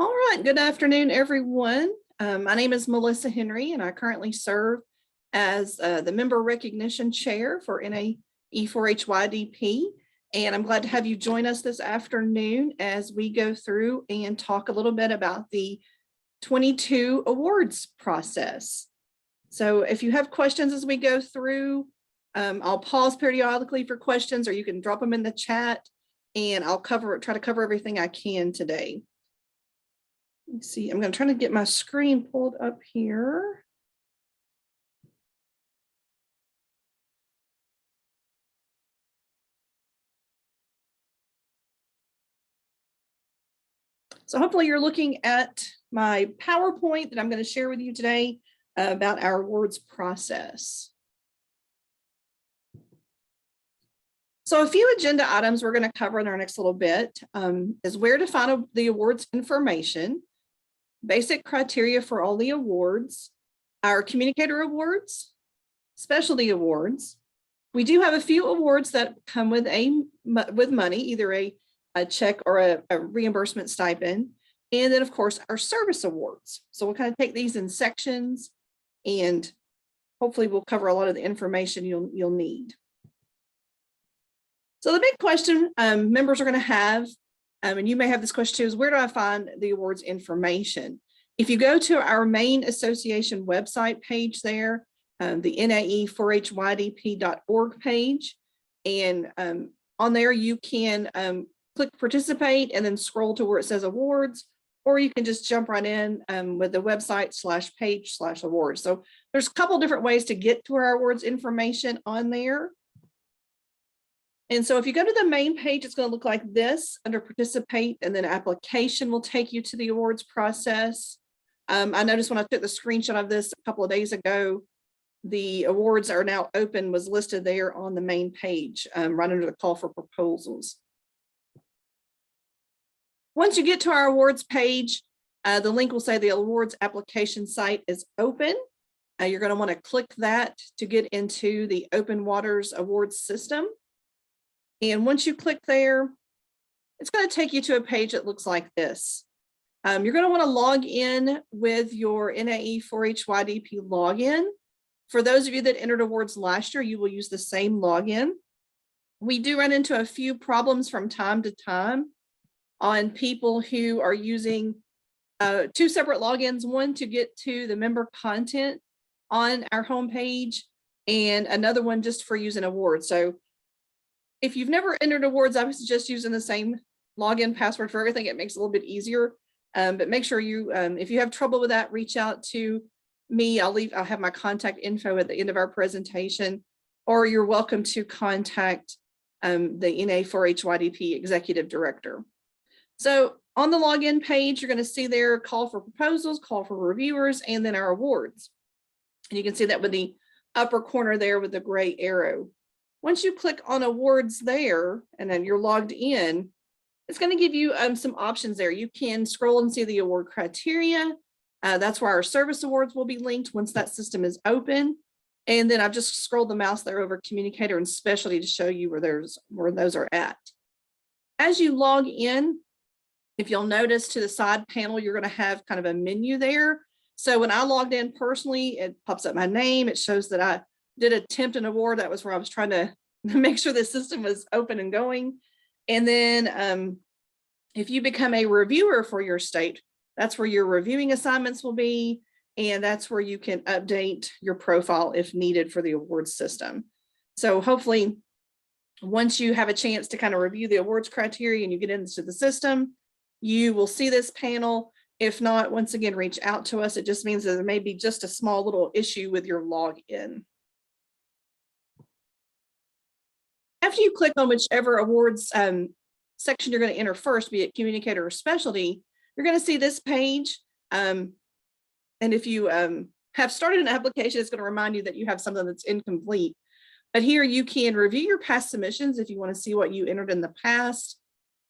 All right, good afternoon, everyone. My name is Melissa Henry, and I currently serve as the Member Recognition Chair for NAE4HYDP. And I'm glad to have you join us this afternoon as we go through and talk a little bit about the 22 awards process. So if you have questions as we go through, I'll pause periodically for questions, or you can drop them in the chat, and I'll try to cover everything I can today. Let's see, I'm going to try to get my screen pulled up here. So hopefully you're looking at my PowerPoint that I'm going to share with you today about our awards process. So a few agenda items we're going to cover in our next little bit is where to find the awards information, basic criteria for all the awards, our communicator awards, specialty awards. We do have a few awards that come with money, either a check or a reimbursement stipend, and then of course our service awards. So we'll kind of take these in sections, and hopefully we'll cover a lot of the information you'll need. So the big question members are going to have, and you may have this question too, is where do I find the awards information? If you go to our main association website page there, the NAE4HYDP.org page, and on there you can click participate and then scroll to where it says awards, or you can just jump right in with the website /page/awards. So there's a couple different ways to get to our awards information on there. And so if you go to the main page, it's going to look like this under participate, and then application will take you to the awards process. I noticed when I took the screenshot of this a couple of days ago, the awards are now open was listed there on the main page, right under the call for proposals. Once you get to our awards page, the link will say the awards application site is open. You're going to want to click that to get into the Open Waters awards system. And once you click there, it's going to take you to a page that looks like this. You're going to want to log in with your NAE4HYDP login. For those of you that entered awards last year, you will use the same login. We do run into a few problems from time to time on people who are using two separate logins, one to get to the member content on our homepage, and another one just for using awards. So if you've never entered awards, I would suggest using the same login password for everything. It makes it a little bit easier, but make sure you, if you have trouble with that, reach out to me. I'll have my contact info at the end of our presentation, or you're welcome to contact the NAE4HYDP Executive Director. So on the login page, you're going to see there call for proposals, call for reviewers, and then our awards. And you can see that with the upper corner there with the gray arrow. Once you click on awards there, and then you're logged in, it's going to give you some options there. You can scroll and see the award criteria. That's where our service awards will be linked once that system is open. And then I've just scrolled the mouse there over communicator and specialty to show you where those are at. As you log in, if you'll notice to the side panel, you're going to have kind of a menu there. So when I logged in personally, it pops up my name. It shows that I did attempt an award. That was where I was trying to make sure the system was open and going. And then if you become a reviewer for your state, that's where your reviewing assignments will be. And that's where you can update your profile if needed for the awards system. So hopefully, once you have a chance to kind of review the awards criteria and you get into the system, you will see this panel. If not, once again, reach out to us. It just means that there may be just a small little issue with your login. After you click on whichever awards section you're going to enter first, be it communicator or specialty, you're going to see this page. And if you have started an application, it's going to remind you that you have something that's incomplete. But here you can review your past submissions if you want to see what you entered in the past,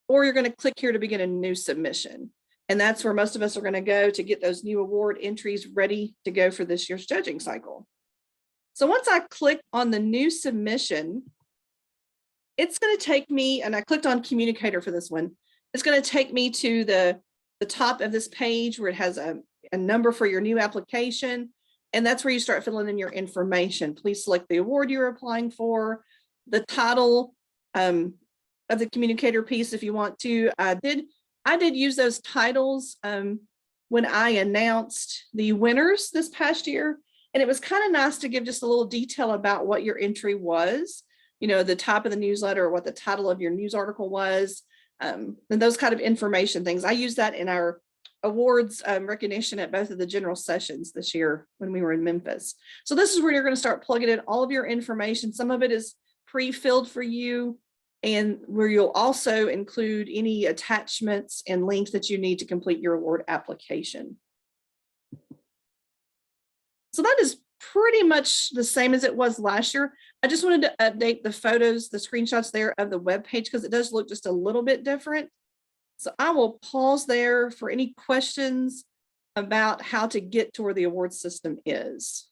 or you're going to click here to begin a new submission. And that's where most of us are going to go to get those new award entries ready to go for this year's judging cycle. So once I click on the new submission, it's going to take me, and I clicked on communicator for this one, it's going to take me to the the top of this page where it has a number for your new application. And that's where you start filling in your information. Please select the award you're applying for, the title of the communicator piece if you want to. I did use those titles when I announced the winners this past year. And it was kind of nice to give just a little detail about what your entry was, you know, the top of the newsletter or what the title of your news article was, and those kind of information things. I used that in our awards recognition at both of the general sessions this year when we were in Memphis. So this is where you're going to start plugging in all of your information. Some of it is pre-filled for you, and where you'll also include any attachments and links that you need to complete your award application. So that is pretty much the same as it was last year. I just wanted to update the photos, the screenshots there of the web page, because it does look just a little bit different. So I will pause there for any questions about how to get to where the award system is.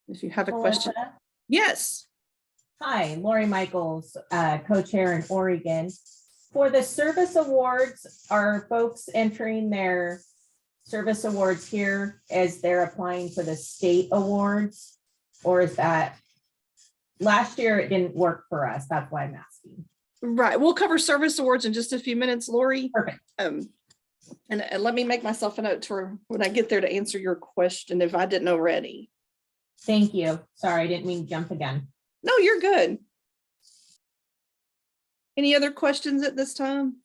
If you have a question. Yes. Hi, Lori Michaels, co-chair in Oregon. For the service awards, are folks entering their service awards here as they're applying for the state awards? Or is that, last year it didn't work for us? That's why I'm asking. Right, we'll cover service awards in just a few minutes, Lori. Perfect. And let me make myself a note for when I get there to answer your question if I didn't already. Thank you. Sorry, I didn't mean to jump again. No, you're good. Any other questions at this time?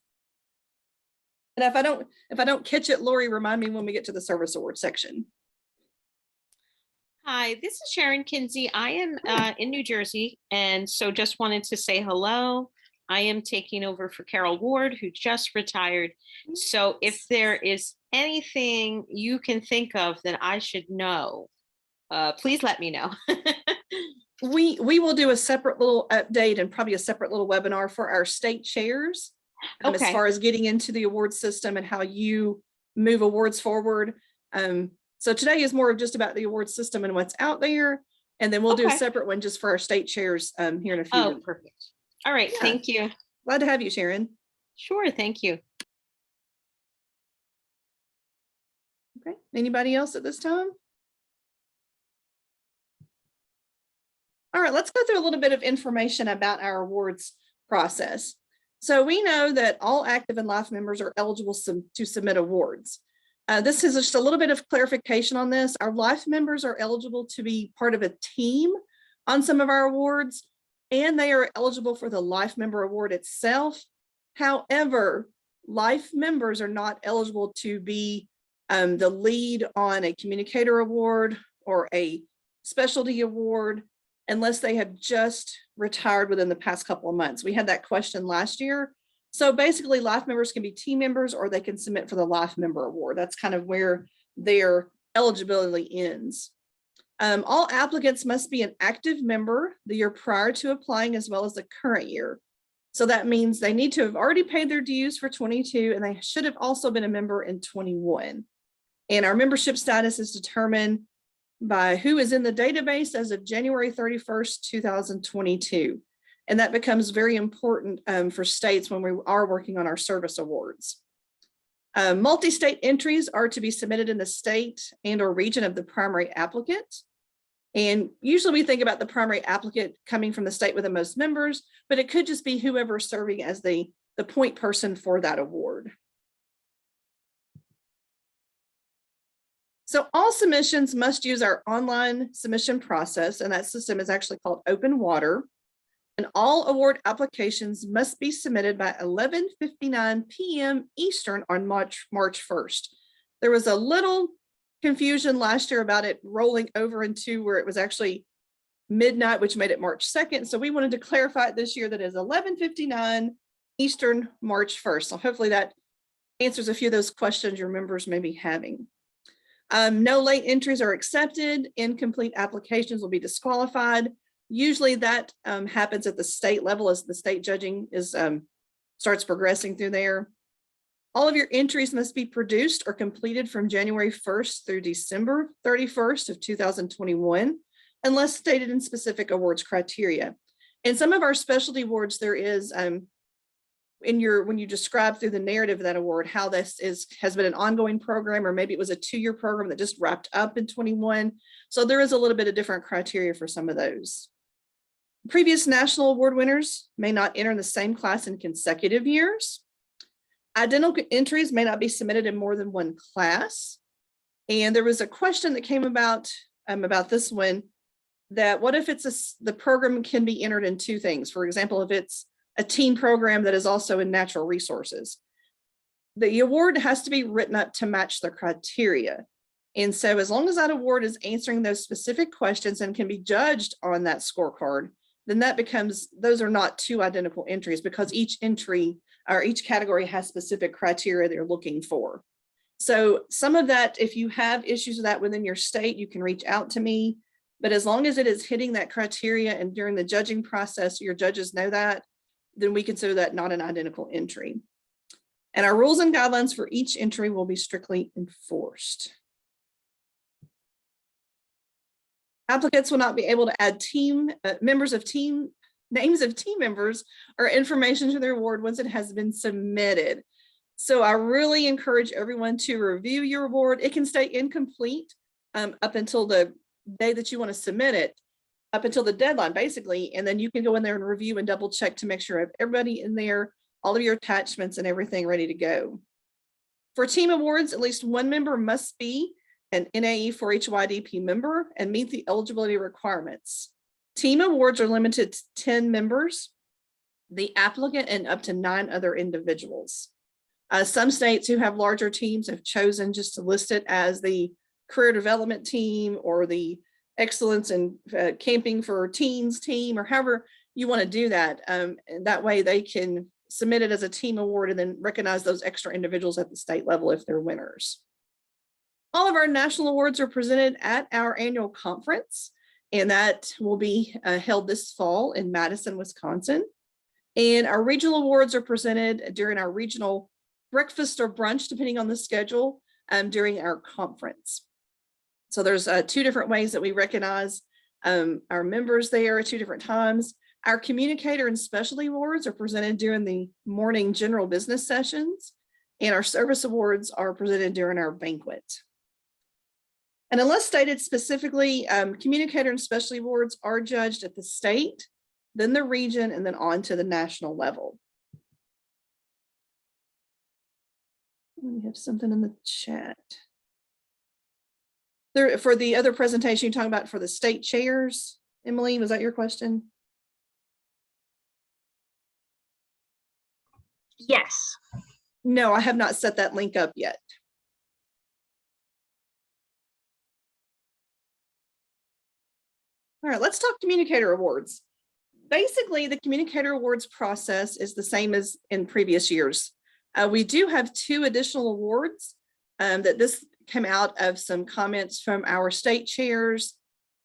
And if I don't catch it, Lori, remind me when we get to the service award section. Hi, this is Sharon Kinsey. I am in New Jersey, and so just wanted to say hello. I am taking over for Carol Ward, who just retired. So if there is anything you can think of that I should know, please let me know. We will do a separate little update and probably a separate little webinar for our state chairs as far as getting into the award system and how you move awards forward. So today is more of just about the award system and what's out there. And then we'll do a separate one just for our state chairs here in a few minutes. Perfect. All right. Yeah. Thank you. Glad to have you, Sharon. Sure. Thank you. Okay. Anybody else at this time? All right, let's go through a little bit of information about our awards process. So we know that all active and life members are eligible to submit awards. This is just a little bit of clarification on this. Our life members are eligible to be part of a team on some of our awards, and they are eligible for the life member award itself. However, life members are not eligible to be the lead on a communicator award or a specialty award unless they have just retired within the past couple of months. We had that question last year. So basically life members can be team members or they can submit for the life member award. That's kind of where their eligibility ends. All applicants must be an active member the year prior to applying as well as the current year. So that means they need to have already paid their dues for 22 and they should have also been a member in 21. And our membership status is determined by who is in the database as of January 31st, 2022. And that becomes very important for states when we are working on our service awards. Multi-state entries are to be submitted in the state and or region of the primary applicant. And usually we think about the primary applicant coming from the state with the most members, but it could just be whoever is serving as the point person for that award. So all submissions must use our online submission process, and that system is actually called Open Water. And all award applications must be submitted by 11:59 p.m. Eastern on March 1st. There was a little confusion last year about it rolling over into where it was actually midnight, which made it March 2nd. So we wanted to clarify it this year that is 11:59 Eastern, March 1st. So hopefully that answers a few of those questions your members may be having. No late entries are accepted. Incomplete applications will be disqualified. Usually that happens at the state level as the state judging starts progressing through there. All of your entries must be produced or completed from January 1st through December 31st of 2021, unless stated in specific awards criteria. In some of our specialty awards, there is when you describe through the narrative of that award, how this has been an ongoing program, or maybe it was a 2-year program that just wrapped up in 21. So there is a little bit of different criteria for some of those. Previous national award winners may not enter in the same class in consecutive years. Identical entries may not be submitted in more than one class. And there was a question that came about this one, that what if the program can be entered in 2 things? For example, if it's a teen program that is also in natural resources, the award has to be written up to match the criteria. And so as long as that award is answering those specific questions and can be judged on that scorecard, then that becomes, those are not 2 identical entries, because each entry or each category has specific criteria they're looking for. So some of that, if you have issues with that within your state, you can reach out to me. But as long as it is hitting that criteria and during the judging process, your judges know that, then we consider that not an identical entry. And our rules and guidelines for each entry will be strictly enforced. Applicants will not be able to add names of team members or information to their award once it has been submitted. So I really encourage everyone to review your award. It can stay incomplete up until the day that you want to submit it, up until the deadline, basically. And then you can go in there and review and double check to make sure you have everybody in there, all of your attachments and everything ready to go. For team awards, at least one member must be an NAE 4-HYDP member and meet the eligibility requirements. Team awards are limited to 10 members, the applicant, and up to 9 other individuals. Some states who have larger teams have chosen just to list it as the career development team or the excellence in camping for teens team, or however you want to do that. And that way they can submit it as a team award and then recognize those extra individuals at the state level if they're winners. All of our national awards are presented at our annual conference, and that will be held this fall in Madison, Wisconsin. And our regional awards are presented during our regional breakfast or brunch, depending on the schedule, during our conference. So there's 2 different ways that we recognize our members there at 2 different times. Our communicator and specialty awards are presented during the morning general business sessions, and our service awards are presented during our banquet. And unless stated specifically, communicator and specialty awards are judged at the state, then the region, and then on to the national level. We have something in the chat. There, for the other presentation you're talking about for the state chairs, Emily, was that your question? Yes. No, I have not set that link up yet. All right, let's talk communicator awards. Basically, the communicator awards process is the same as in previous years. We do have 2 additional awards that this came out of some comments from our state chairs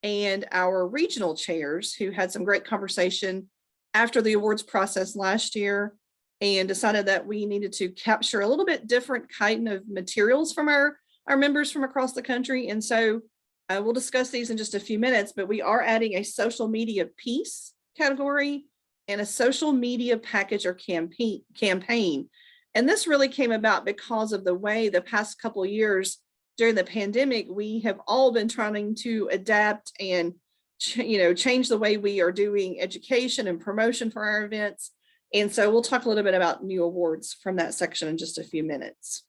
and our regional chairs, who had some great conversation after the awards process last year and decided that we needed to capture a little bit different kind of materials from our members from across the country. And so we'll discuss these in just a few minutes, but we are adding a social media piece category and a social media package or campaign. And this really came about because of the way the past couple of years during the pandemic, we have all been trying to adapt and change the way we are doing education and promotion for our events. And so we'll talk a little bit about new awards from that section in just a few minutes.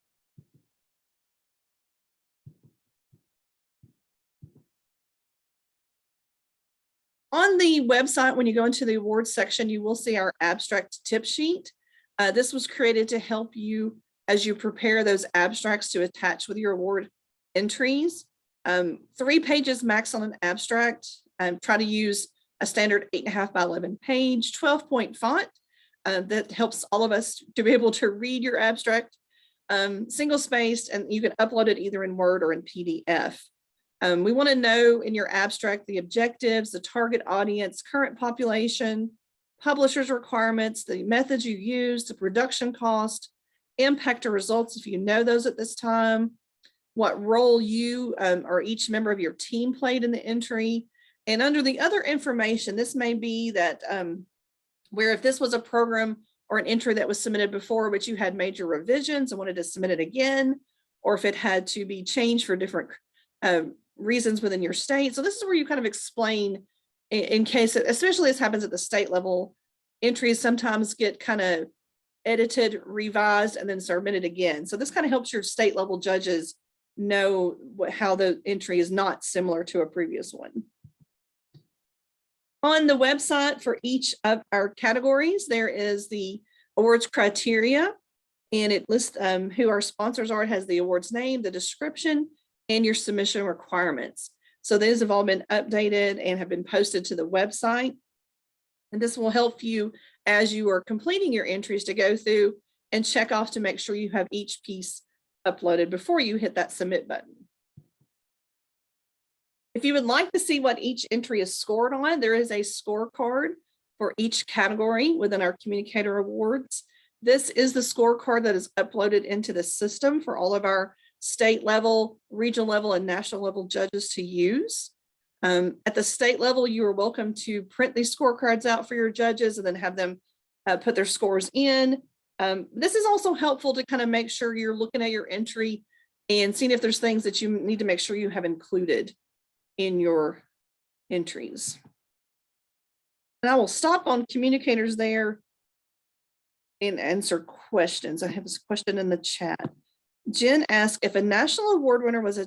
On the website, when you go into the awards section, you will see our abstract tip sheet. This was created to help you as you prepare those abstracts to attach with your award entries. 3 pages max on an abstract. Try to use a standard 8.5 by 11 page, 12-point font that helps all of us to be able to read your abstract, single spaced, and you can upload it either in Word or in PDF. We want to know in your abstract the objectives, the target audience, current population, publisher's requirements, the methods you use, the production cost, impact or results if you know those at this time, what role you or each member of your team played in the entry. And under the other information, this may be that where if this was a program or an entry that was submitted before, but you had major revisions and wanted to submit it again, or if it had to be changed for different reasons within your state. So this is where you kind of explain in case, especially this happens at the state level, entries sometimes get kind of edited, revised, and then submitted again. So this kind of helps your state level judges know how the entry is not similar to a previous one. On the website for each of our categories, there is the awards criteria, and it lists who our sponsors are. It has the awards name, the description, and your submission requirements. So those have all been updated and have been posted to the website. And this will help you as you are completing your entries to go through and check off to make sure you have each piece uploaded before you hit that submit button. If you would like to see what each entry is scored on, there is a scorecard for each category within our Communicator Awards. This is the scorecard that is uploaded into the system for all of our state level, regional level, and national level judges to use. At the state level, you are welcome to print these scorecards out for your judges and then have them put their scores in. This is also helpful to kind of make sure you're looking at your entry and seeing if there's things that you need to make sure you have included in your entries. And I will stop on communicators there and answer questions. I have this question in the chat. Jen asked if a national award winner was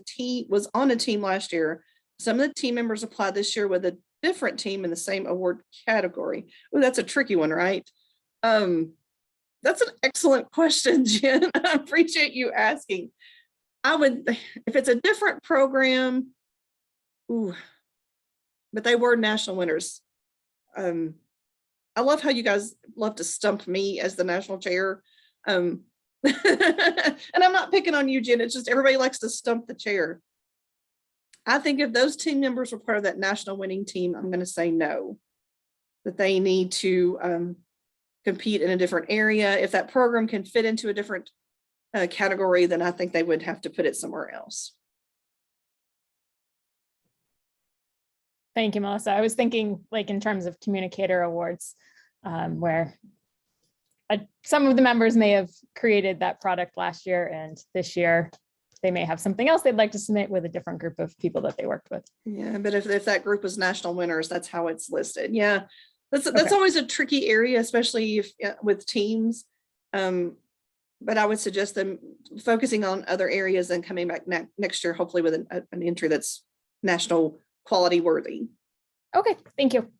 on a team last year. Some of the team members applied this year with a different team in the same award category. Oh, that's a tricky one, right? That's an excellent question, Jen. I appreciate you asking. I would, if it's a different program, but they were national winners. I love how you guys love to stump me as the national chair. And I'm not picking on you, Jen. It's just everybody likes to stump the chair. I think if those team members were part of that national winning team, I'm going to say no, that they need to compete in a different area. If that program can fit into a different category, then I think they would have to put it somewhere else. Thank you, Melissa. I was thinking like in terms of communicator awards, where some of the members may have created that product last year, and this year they may have something else they'd like to submit with a different group of people that they worked with. Yeah, but if that group was national winners, that's how it's listed. Yeah, that's Okay. always a tricky area, especially if with teams. But I would suggest them focusing on other areas and coming back next year, hopefully with an entry that's national quality worthy. Okay, thank you.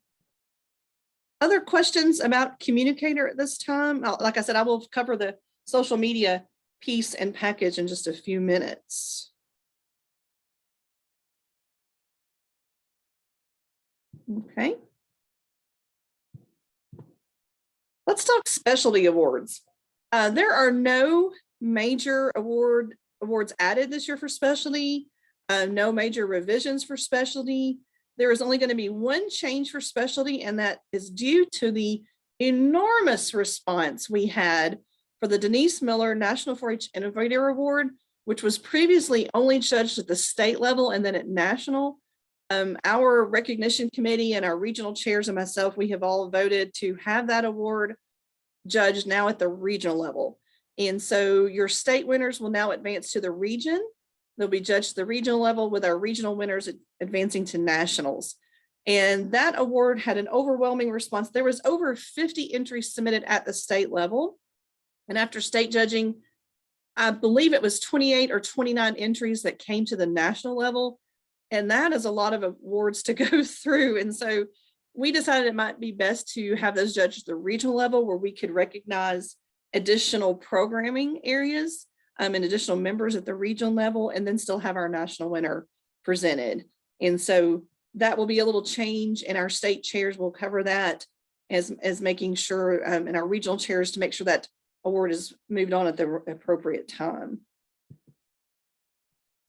Other questions about communicator at this time? Like I said, I will cover the social media piece and package in just a few minutes. Okay. Let's talk specialty awards. There are no major awards added this year for specialty. No major revisions for specialty. There is only going to be one change for specialty, and that is due to the enormous response we had for the Denise Miller National 4-H Innovator Award, which was previously only judged at the state level and then at national. Our recognition committee and our regional chairs and myself, we have all voted to have that award judged now at the regional level. And so your state winners will now advance to the region. They'll be judged at the regional level, with our regional winners advancing to nationals. And that award had an overwhelming response. There was over 50 entries submitted at the state level. And after state judging, I believe it was 28 or 29 entries that came to the national level. And that is a lot of awards to go through. And so we decided it might be best to have those judged at the regional level, where we could recognize additional programming areas and additional members at the regional level, and then still have our national winner presented. And so that will be a little change, and our state chairs will cover that as making sure, and our regional chairs to make sure that award is moved on at the appropriate time.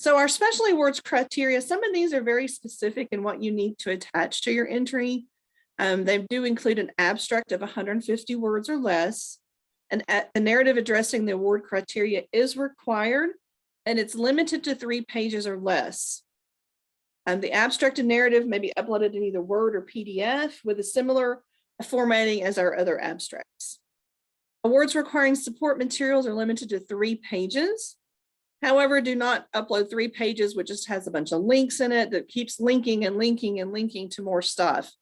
So our specialty awards criteria, some of these are very specific in what you need to attach to your entry. They do include an abstract of 150 words or less. A narrative addressing the award criteria is required, and it's limited to 3 pages or less. The abstract and narrative may be uploaded in either Word or PDF with a similar formatting as our other abstracts. Awards requiring support materials are limited to 3 pages. However, do not upload 3 pages, which just has a bunch of links in it that keeps linking and linking and linking to more stuff.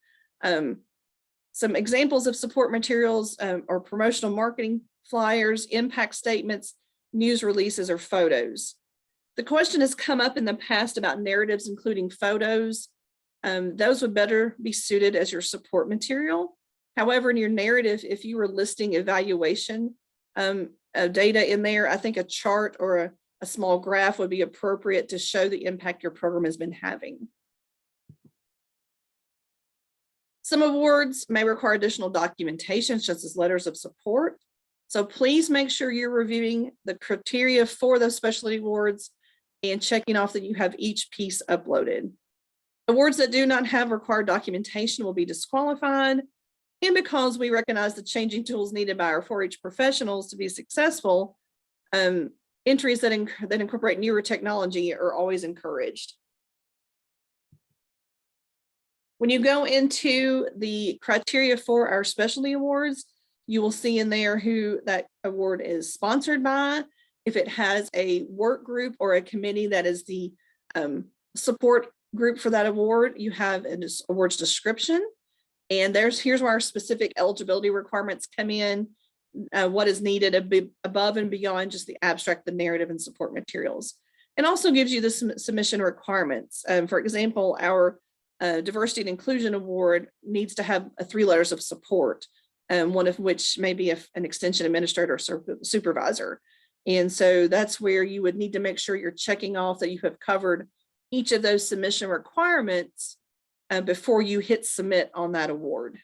Some examples of support materials are promotional marketing flyers, impact statements, news releases, or photos. The question has come up in the past about narratives, including photos. Those would better be suited as your support material. However, in your narrative, if you were listing evaluation data in there, I think a chart or a small graph would be appropriate to show the impact your program has been having. Some awards may require additional documentation, such as letters of support. So please make sure you're reviewing the criteria for those specialty awards and checking off that you have each piece uploaded. Awards that do not have required documentation will be disqualified. And because we recognize the changing tools needed by our 4-H professionals to be successful, entries that incorporate newer technology are always encouraged. When you go into the criteria for our specialty awards, you will see in there who that award is sponsored by, if it has a work group or a committee that is the support group for that award. You have an awards description, and here's where our specific eligibility requirements come in, what is needed above and beyond just the abstract, the narrative, and support materials. It also gives you the submission requirements. For example, our Diversity and Inclusion Award needs to have 3 letters of support, one of which may be an extension administrator or supervisor. And so that's where you would need to make sure you're checking off that you have covered each of those submission requirements before you hit submit on that award.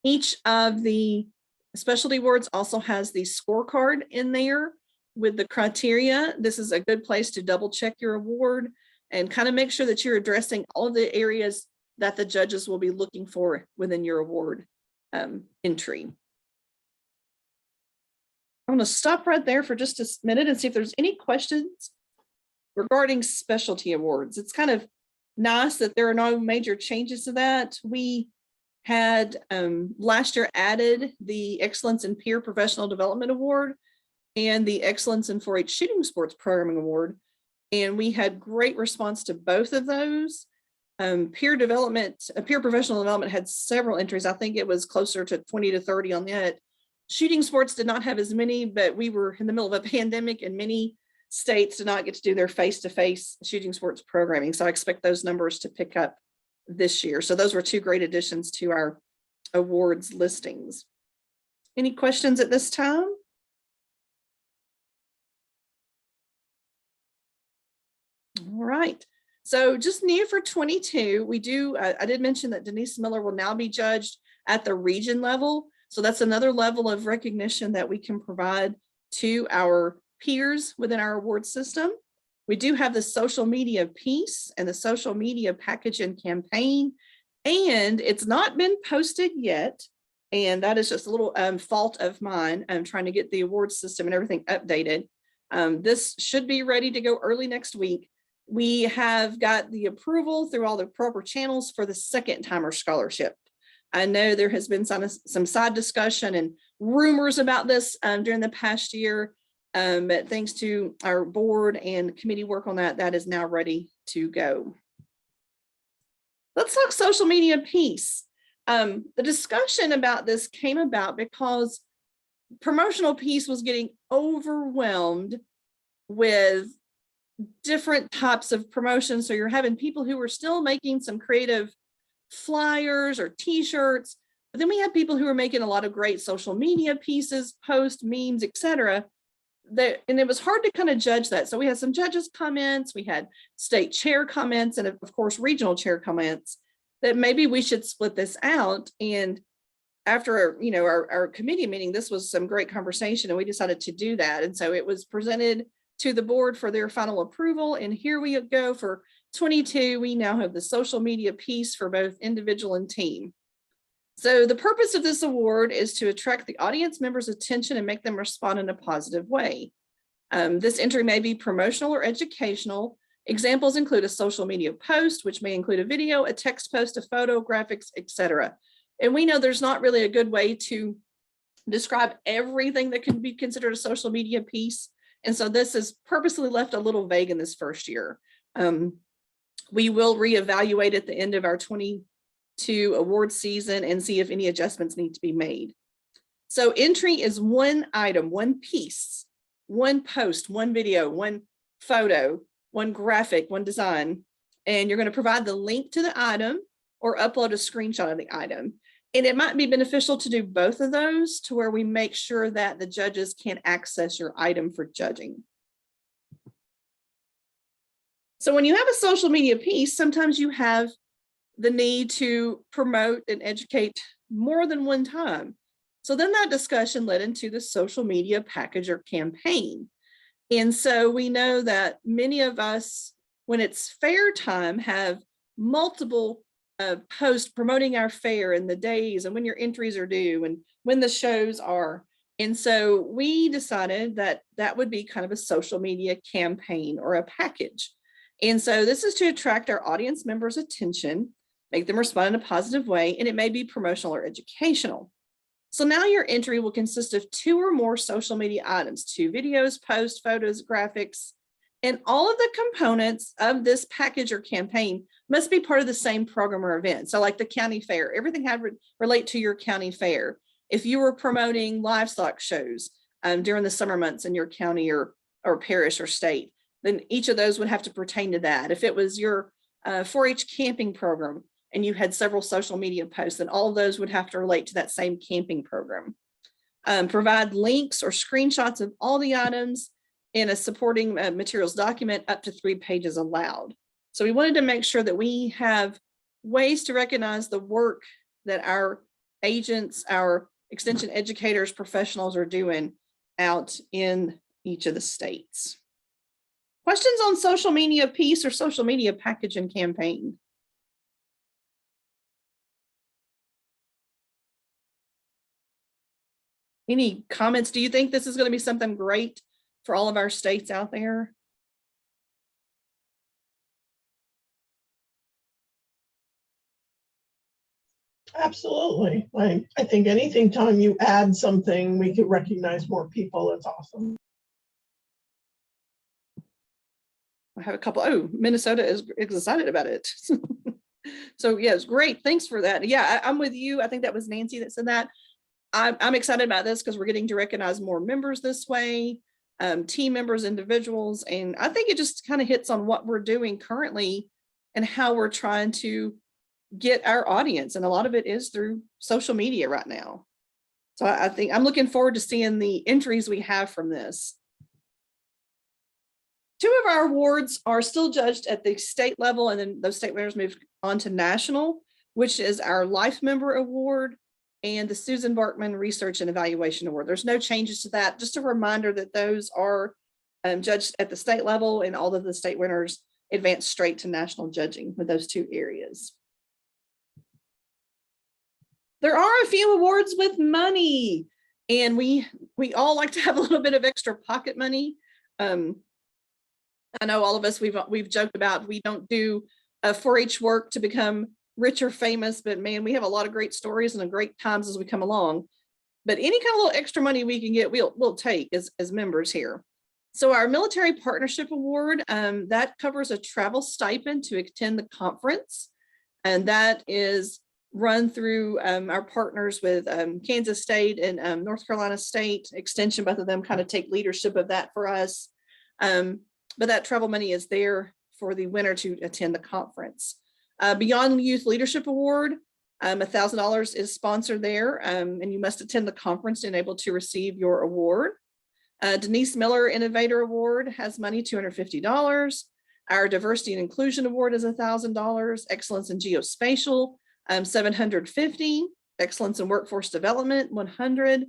Each of the specialty awards also has the scorecard in there with the criteria. This is a good place to double check your award and kind of make sure that you're addressing all of the areas that the judges will be looking for within your award entry. I'm going to stop right there for just a minute and see if there's any questions regarding specialty awards. It's kind of nice that there are no major changes to that. We had last year added the Excellence in Peer Professional Development Award and the Excellence in 4-H Shooting Sports Programming Award. And we had great response to both of those. Peer professional development had several entries. I think it was closer to 20 to 30 on that. Shooting sports did not have as many, but we were in the middle of a pandemic and many states did not get to do their face-to-face shooting sports programming. So I expect those numbers to pick up this year. So those were 2 great additions to our awards listings. Any questions at this time? All right. So just new for 22, we do, I did mention that Denise Miller will now be judged at the region level. So that's another level of recognition that we can provide to our peers within our award system. We do have the social media piece and the social media package and campaign, and it's not been posted yet. And that is just a little fault of mine. I'm trying to get the award system and everything updated. This should be ready to go early next week. We have got the approval through all the proper channels for the second timer scholarship. I know there has been some side discussion and rumors about this during the past year, but thanks to our board and committee work on that, that is now ready to go. Let's talk social media piece. The discussion about this came about because promotional piece was getting overwhelmed with different types of promotions. So you're having people who are still making some creative flyers or t-shirts, but then we have people who are making a lot of great social media pieces, posts, memes, etc. And it was hard to kind of judge that. So we had some judges' comments, we had state chair comments, and of course regional chair comments that maybe we should split this out. And after our committee meeting, this was some great conversation, and we decided to do that. And so it was presented to the board for their final approval. And here we go for 22. We now have the social media piece for both individual and team. So the purpose of this award is to attract the audience members' attention and make them respond in a positive way. This entry may be promotional or educational. Examples include a social media post, which may include a video, a text post, a photo, graphics, etc. And we know there's not really a good way to describe everything that can be considered a social media piece. And so this is purposely left a little vague in this first year. We will reevaluate at the end of our 22 award season and see if any adjustments need to be made. So entry is one item, one piece, one post, one video, one photo, one graphic, one design, and you're going to provide the link to the item or upload a screenshot of the item. And it might be beneficial to do both of those to where we make sure that the judges can access your item for judging. So when you have a social media piece, sometimes you have the need to promote and educate more than one time. So then that discussion led into the social media package or campaign. And so we know that many of us, when it's fair time, have multiple posts promoting our fair and the days and when your entries are due and when the shows are. And so we decided that that would be kind of a social media campaign or a package. And so this is to attract our audience members' attention, make them respond in a positive way, and it may be promotional or educational. So now your entry will consist of 2 or more social media items, 2 videos, posts, photos, graphics, and all of the components of this package or campaign must be part of the same program or event. So like the county fair, everything had to relate to your county fair. If you were promoting livestock shows during the summer months in your county or parish or state, then each of those would have to pertain to that. If it was your 4-H camping program, and you had several social media posts, and all of those would have to relate to that same camping program. Provide links or screenshots of all the items in a supporting materials document up to 3 pages allowed. So we wanted to make sure that we have ways to recognize the work that our agents, our extension educators, professionals are doing out in each of the states. Questions on social media piece or social media package and campaign? Any comments? Do you think this is going to be something great for all of our states out there? Absolutely. I think anything time you add something, we could recognize more people. It's awesome. I have a couple. Oh, Minnesota is excited about it. So yes, great. Thanks for that. Yeah, I'm with you. I think that was Nancy that said that. I'm excited about this because we're getting to recognize more members this way, team members, individuals. And I think it just kind of hits on what we're doing currently and how we're trying to get our audience. And a lot of it is through social media right now. So I think I'm looking forward to seeing the entries we have from this. 2 of our awards are still judged at the state level, and then those state winners move on to national, which is our Life Member Award and the Susan Barkman Research and Evaluation Award. There's no changes to that. Just a reminder that those are judged at the state level, and all of the state winners advance straight to national judging with those 2 areas. There are a few awards with money, and we all like to have a little bit of extra pocket money. I know all of us, we've joked about we don't do a 4-H work to become rich or famous, but man, we have a lot of great stories and great times as we come along. But any kind of little extra money we can get, we'll take as members here. So our Military Partnership Award, that covers a travel stipend to attend the conference. And that is run through our partners with Kansas State and North Carolina State Extension. Both of them kind of take leadership of that for us. But that travel money is there for the winner to attend the conference. Beyond Youth Leadership Award, $1,000 is sponsored there, and you must attend the conference and able to receive your award. Denise Miller Innovator Award has money, $250. Our Diversity and Inclusion Award is $1,000. Excellence in Geospatial, $750. Excellence in Workforce Development, $100.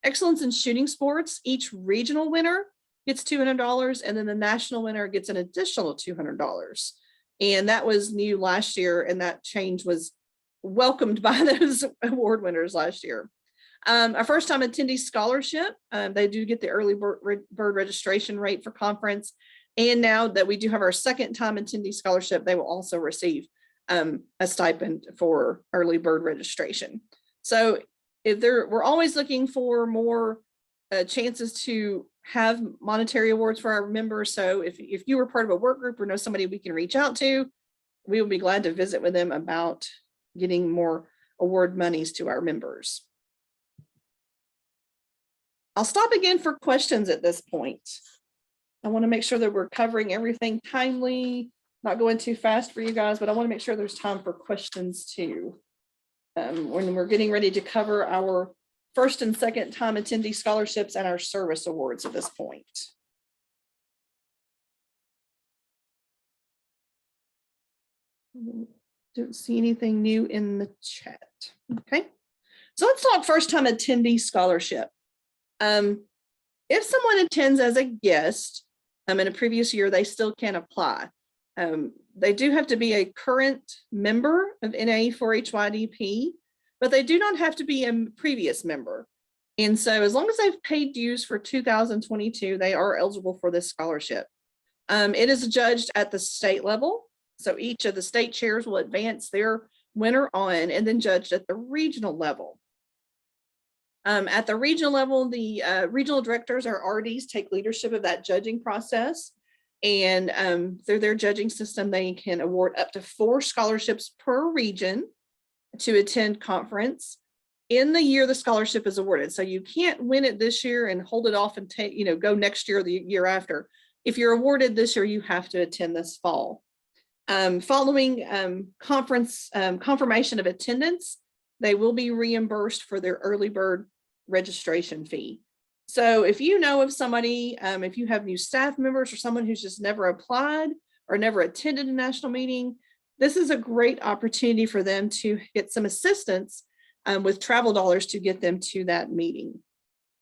Excellence in Shooting Sports, each regional winner gets $200, and then the national winner gets an additional $200. And that was new last year, and that change was welcomed by those award winners last year. Our first time attendee scholarship, they do get the early bird registration rate for conference. And now that we do have our second time attendee scholarship, they will also receive a stipend for early bird registration. So we're always looking for more chances to have monetary awards for our members. So if you were part of a work group or know somebody we can reach out to, we will be glad to visit with them about getting more award monies to our members. I'll stop again for questions at this point. I want to make sure that we're covering everything timely, not going too fast for you guys, but I want to make sure there's time for questions too. When we're getting ready to cover our first and second time attendee scholarships and our service awards at this point. Don't see anything new in the chat. Okay, so let's talk first time attendee scholarship. If someone attends as a guest in a previous year, they still can apply. They do have to be a current member of NA4HYDP, but they do not have to be a previous member. And so as long as they've paid dues for 2022, they are eligible for this scholarship. It is judged at the state level. So each of the state chairs will advance their winner on and then judged at the regional level. At the regional level, the regional directors or RDs take leadership of that judging process. And through their judging system, they can award up to 4 scholarships per region to attend conference in the year the scholarship is awarded. So you can't win it this year and hold it off and take, go next year or the year after. If you're awarded this year, you have to attend this fall. Following confirmation of attendance, they will be reimbursed for their early bird registration fee. So if you know of somebody, if you have new staff members or someone who's just never applied or never attended a national meeting, this is a great opportunity for them to get some assistance with travel dollars to get them to that meeting.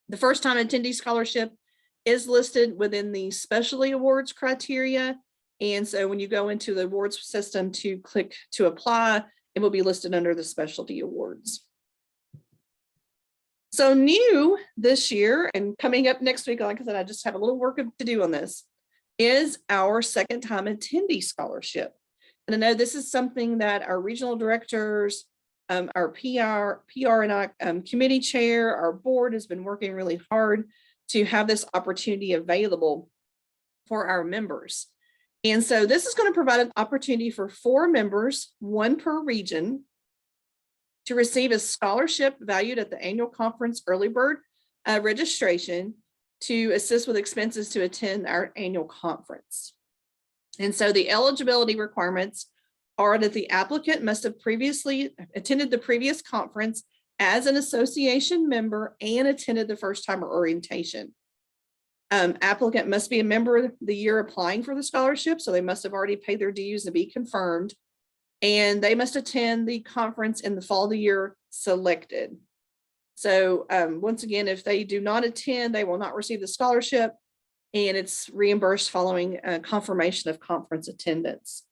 The first time attendee scholarship is listed within the specialty awards criteria. And so when you go into the awards system to click to apply, it will be listed under the specialty awards. So new this year and coming up next week, like I said, I just have a little work to do on this, is our second time attendee scholarship. And I know this is something that our regional directors, our PR and I, committee chair, our board has been working really hard to have this opportunity available for our members. And so this is going to provide an opportunity for 4 members, 1 per region, to receive a scholarship valued at the annual conference early bird registration to assist with expenses to attend our annual conference. And so the eligibility requirements are that the applicant must have previously attended the previous conference as an association member and attended the first time orientation. Applicant must be a member of the year applying for the scholarship, so they must have already paid their dues to be confirmed. And they must attend the conference in the fall of the year selected. So once again, if they do not attend, they will not receive the scholarship, and it's reimbursed following confirmation of conference attendance.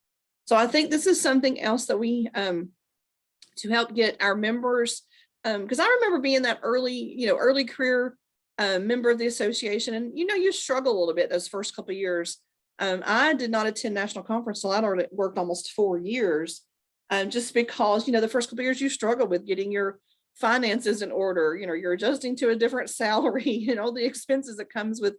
So I think this is something else that we, to help get our members, because I remember being that early career member of the association, and you struggle a little bit those first couple of years. I did not attend national conference till I'd already worked almost 4 years, just because, the first couple of years you struggle with getting your finances in order. You're adjusting to a different salary and all the expenses that comes with,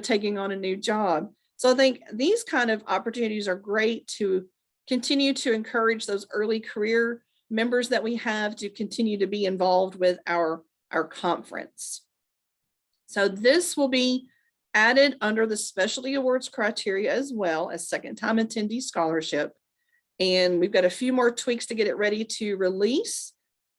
taking on a new job. So I think these kind of opportunities are great to continue to encourage those early career members that we have to continue to be involved with our conference. So this will be added under the specialty awards criteria as well as second time attendee scholarship. And we've got a few more tweaks to get it ready to release.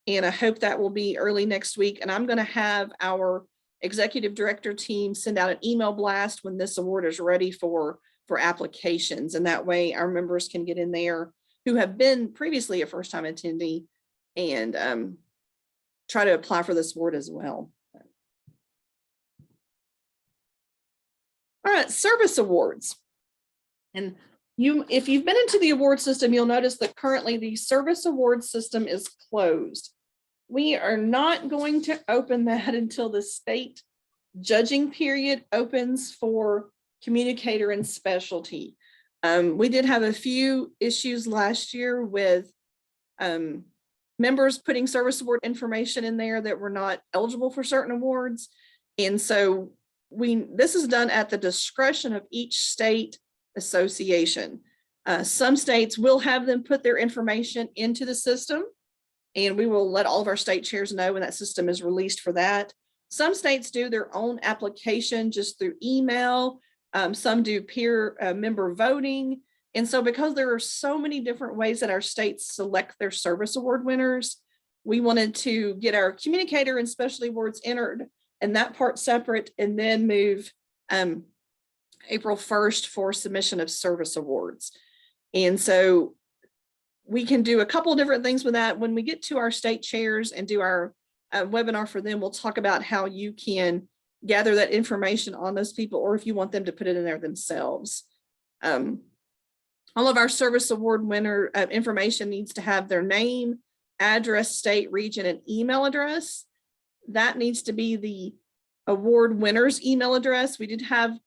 And I hope that will be early next week. And I'm going to have our executive director team send out an email blast when this award is ready for applications. And that way our members can get in there who have been previously a first time attendee and try to apply for this award as well. All right, service awards. And if you've been into the award system, you'll notice that currently the service award system is closed. We are not going to open that until the state judging period opens for communicator and specialty. We did have a few issues last year with members putting service award information in there that were not eligible for certain awards. And so this is done at the discretion of each state association. Some states will have them put their information into the system, and we will let all of our state chairs know when that system is released for that. Some states do their own application just through email. Some do peer member voting. And so because there are so many different ways that our states select their service award winners, we wanted to get our communicator and specialty awards entered and that part separate, and then move April 1st for submission of service awards. And so we can do a couple of different things with that. When we get to our state chairs and do our webinar for them, we'll talk about how you can gather that information on those people, or if you want them to put it in there themselves. All of our service award winner information needs to have their name, address, state, region, and email address. That needs to be the award winner's email address. We did have a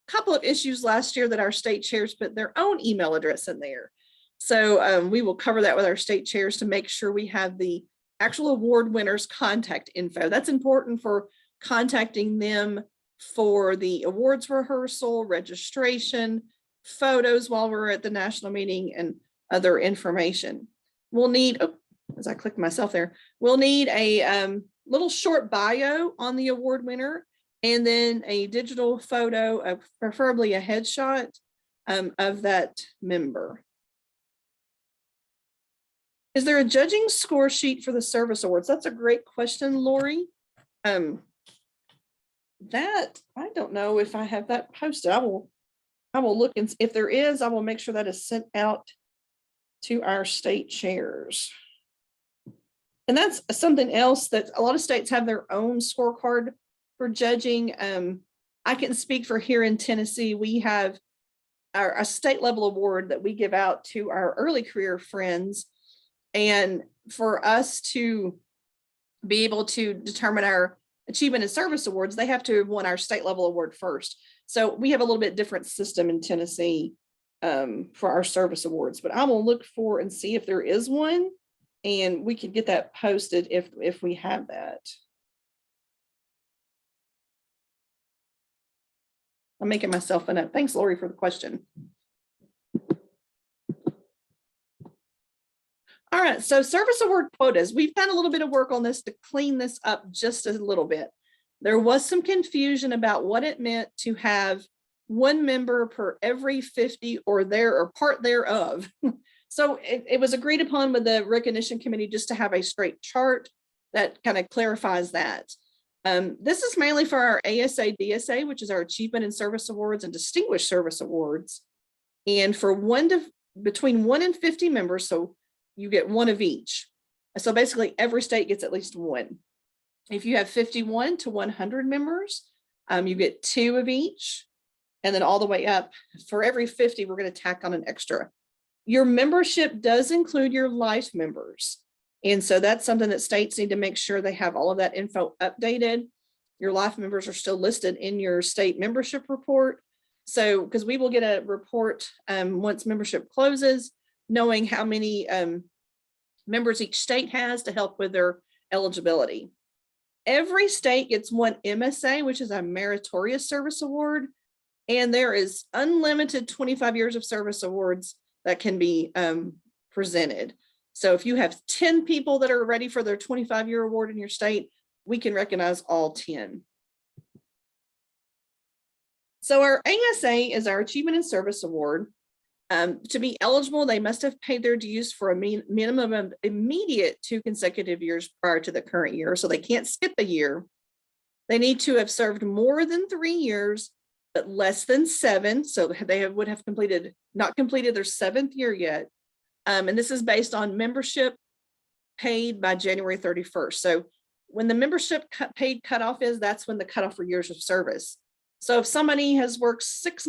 couple of issues last year that our state chairs put their own email address in there. So we will cover that with our state chairs to make sure we have the actual award winner's contact info. That's important for contacting them for the awards rehearsal, registration, photos while we're at the national meeting, and other information. We'll need, oh, as I clicked myself there, we'll need a little short bio on the award winner, and then a digital photo of preferably a headshot of that member. Is there a judging score sheet for the service awards? That's a great question, Lori. That, I don't know if I have that posted. I will look, and if there is, I will make sure that is sent out to our state chairs. And that's something else that a lot of states have their own scorecard for judging. I can speak for here in Tennessee. We have a state level award that we give out to our early career friends. And for us to be able to determine our achievement and service awards, they have to have won our state level award first. So we have a little bit different system in Tennessee for our service awards, but I will look for and see if there is one, and we can get that posted if we have that. I'm making myself a note. Thanks, Lori, for the question. All right, so service award quotas. We've done a little bit of work on this to clean this up just a little bit. There was some confusion about what it meant to have one member per every 50 or part thereof. So it was agreed upon with the recognition committee just to have a straight chart that kind of clarifies that. This is mainly for our ASA, DSA, which is our Achievement in Service Awards and Distinguished Service Awards. And for between 1 and 50 members, so you get one of each. So basically every state gets at least one. If you have 51 to 100 members, you get 2 of each. And then all the way up, for every 50, we're going to tack on an extra. Your membership does include your life members. And so that's something that states need to make sure they have all of that info updated. Your life members are still listed in your state membership report. So, because we will get a report once membership closes, knowing how many members each state has to help with their eligibility. Every state gets one MSA, which is a meritorious service award, and there is unlimited 25 years of service awards that can be presented. So if you have 10 people that are ready for their 25-year award in your state, we can recognize all 10. So our ASA is our Achievement in Service Award. To be eligible, they must have paid their dues for a minimum of immediate 2 consecutive years prior to the current year. So they can't skip a year. They need to have served more than 3 years, but less than 7. So they would have not completed their 7th year yet. And this is based on membership paid by January 31st. So when the membership paid cutoff is, that's when the cutoff for years of service. So if somebody has worked 6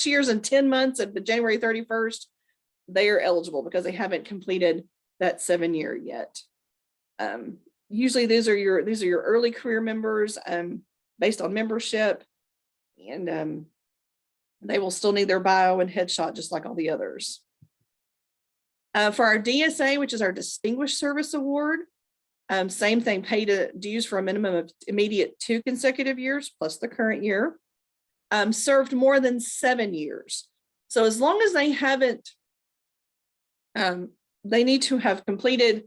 years and 10 months at the January 31st, they are eligible because they haven't completed that 7-year yet. Usually these are your early career members based on membership, and they will still need their bio and headshot just like all the others. For our DSA, which is our Distinguished Service Award, same thing, pay dues for a minimum of immediate 2 consecutive years plus the current year. Served more than 7 years. So as long as they haven't, they need to have completed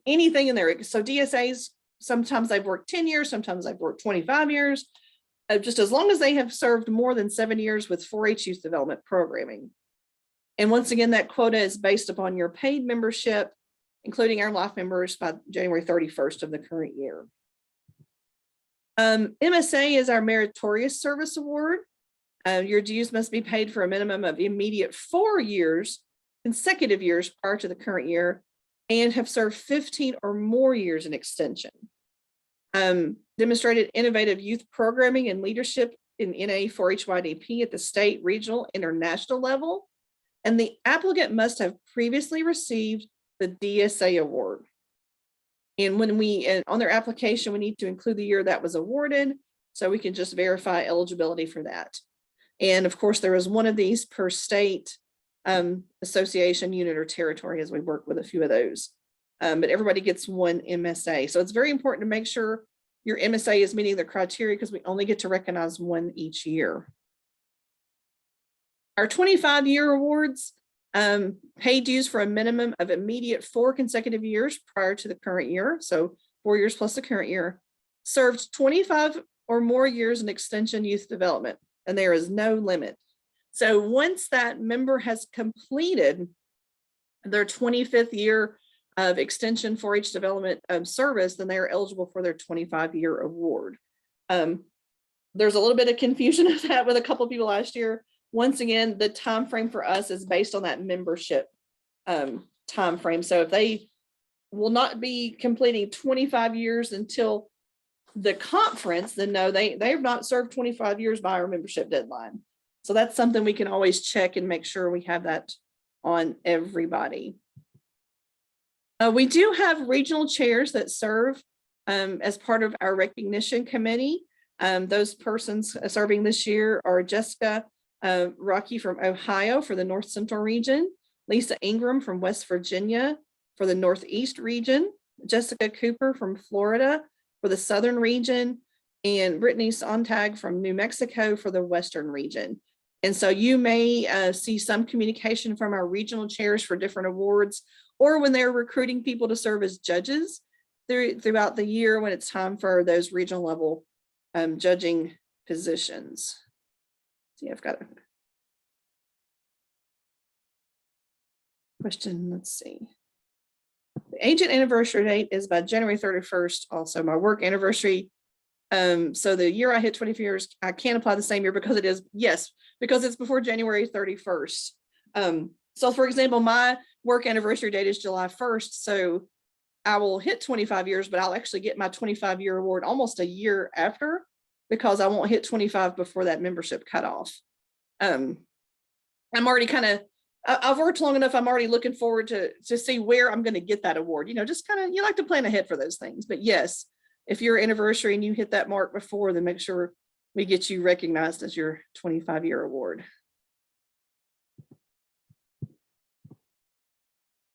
anything in there. So DSAs, sometimes they've worked 10 years, sometimes they've worked 25 years, just as long as they have served more than 7 years with 4-H youth development programming. And once again, that quota is based upon your paid membership, including our life members, by January 31st of the current year. MSA is our Meritorious Service Award. Your dues must be paid for a minimum of immediate 4 years, consecutive years prior to the current year, and have served 15 or more years in extension. Demonstrated innovative youth programming and leadership in NA 4-HYDP at the state, regional, international level. And the applicant must have previously received the DSA award. And when on their application, we need to include the year that was awarded, so we can just verify eligibility for that. And of course, there is one of these per state, association, unit, or territory, as we work with a few of those. But everybody gets one MSA. So it's very important to make sure your MSA is meeting the criteria, because we only get to recognize one each year. Our 25-year awards, pay dues for a minimum of immediate 4 consecutive years prior to the current year. So 4 years plus the current year. Served 25 or more years in extension youth development, and there is no limit. So once that member has completed their 25th year of extension 4-H development service, then they are eligible for their 25-year award. There's a little bit of confusion of that with a couple of people last year. Once again, the time frame for us is based on that membership time frame. So if they will not be completing 25 years until the conference, then no, they have not served 25 years by our membership deadline. So that's something we can always check and make sure we have that on everybody. We do have regional chairs that serve as part of our recognition committee. Those persons serving this year are Jessica Rocky from Ohio for the North Central region, Lisa Ingram from West Virginia for the Northeast region, Jessica Cooper from Florida for the Southern region, and Brittany Sontag from New Mexico for the Western region. And so you may see some communication from our regional chairs for different awards, or when they're recruiting people to serve as judges throughout the year when it's time for those regional level judging positions. See, I've got a question. Let's see. The agent anniversary date is by January 31st. Also, my work anniversary. So the year I hit 24 years, I can't apply the same year because it is, yes, because it's before January 31st. So for example, my work anniversary date is July 1st. So I will hit 25 years, but I'll actually get my 25-year award almost a year after, because I won't hit 25 before that membership cutoff. I'm already I've worked long enough. I'm already looking forward to see where I'm going to get that award. You know, just you like to plan ahead for those things. But yes, if your anniversary and you hit that mark before, then make sure we get you recognized as your 25-year award.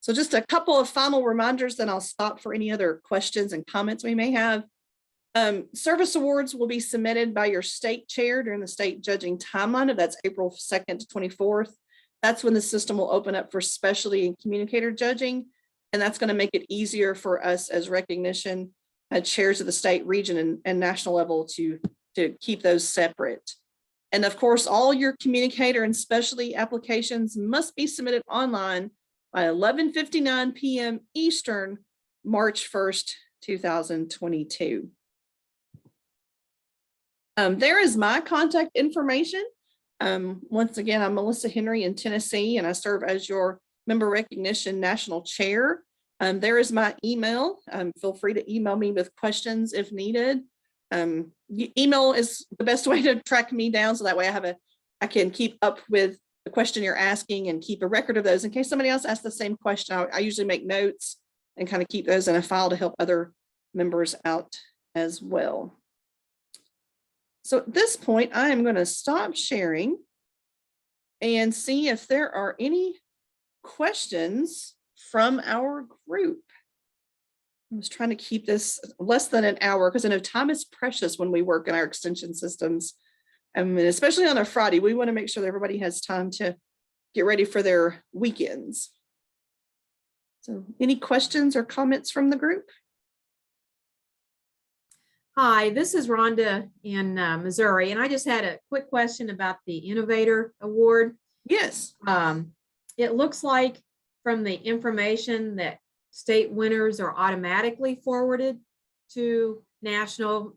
So just a couple of final reminders, then I'll stop for any other questions and comments we may have. Service awards will be submitted by your state chair during the state judging timeline. If that's April 2nd to 24th, that's when the system will open up for specialty and communicator judging. And that's going to make it easier for us as recognition chairs of the state, region, and national level to keep those separate. And of course, all your communicator and specialty applications must be submitted online by 11:59 p.m. Eastern, March 1st, 2022. There is my contact information. Once again, I'm Melissa Henry in Tennessee, and I serve as your member recognition national chair. There is my email. Feel free to email me with questions if needed. Email is the best way to track me down, so that way I can keep up with the question you're asking and keep a record of those in case somebody else asks the same question. I usually make notes and kind of keep those in a file to help other members out as well. So at this point, I am going to stop sharing and see if there are any questions from our group? I was trying to keep this less than an hour because I know time is precious when we work in our extension systems. And especially on a Friday, we want to make sure that everybody has time to get ready for their weekends. So any questions or comments from the group? Hi, this is Rhonda in Missouri, and I just had a quick question about the Innovator Award. Yes. It looks like from the information that state winners are automatically forwarded to national,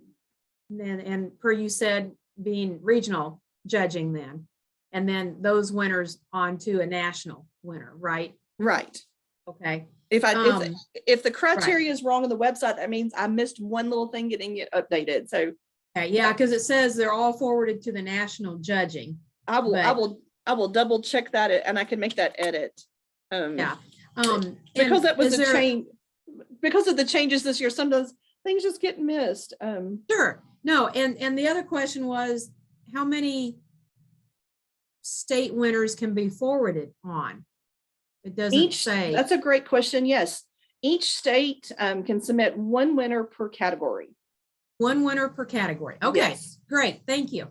and per you said, being regional judging then, and then those winners on to a national winner, right? Right. Okay. If the criteria is wrong on the website, that means I missed one little thing getting it updated. So Okay, yeah, because it says they're all forwarded to the national judging. I But- will double check that and I can make that edit. Yeah. Because and that was is a there- change, because of the changes this year, sometimes things just get missed. Sure. No, and the other question was, how many state winners can be forwarded on? It doesn't say. That's a great question. Yes. Each state can submit one winner per category. One winner per category. Okay, Yes. great. Thank you.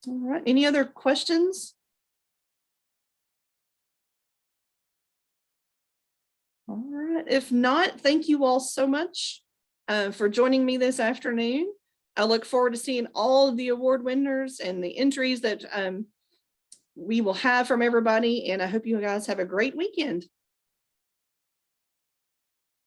All right. Any other questions? All right. If not, thank you all so much for joining me this afternoon. I look forward to seeing all of the award winners and the entries that we will have from everybody. And I hope you guys have a great weekend.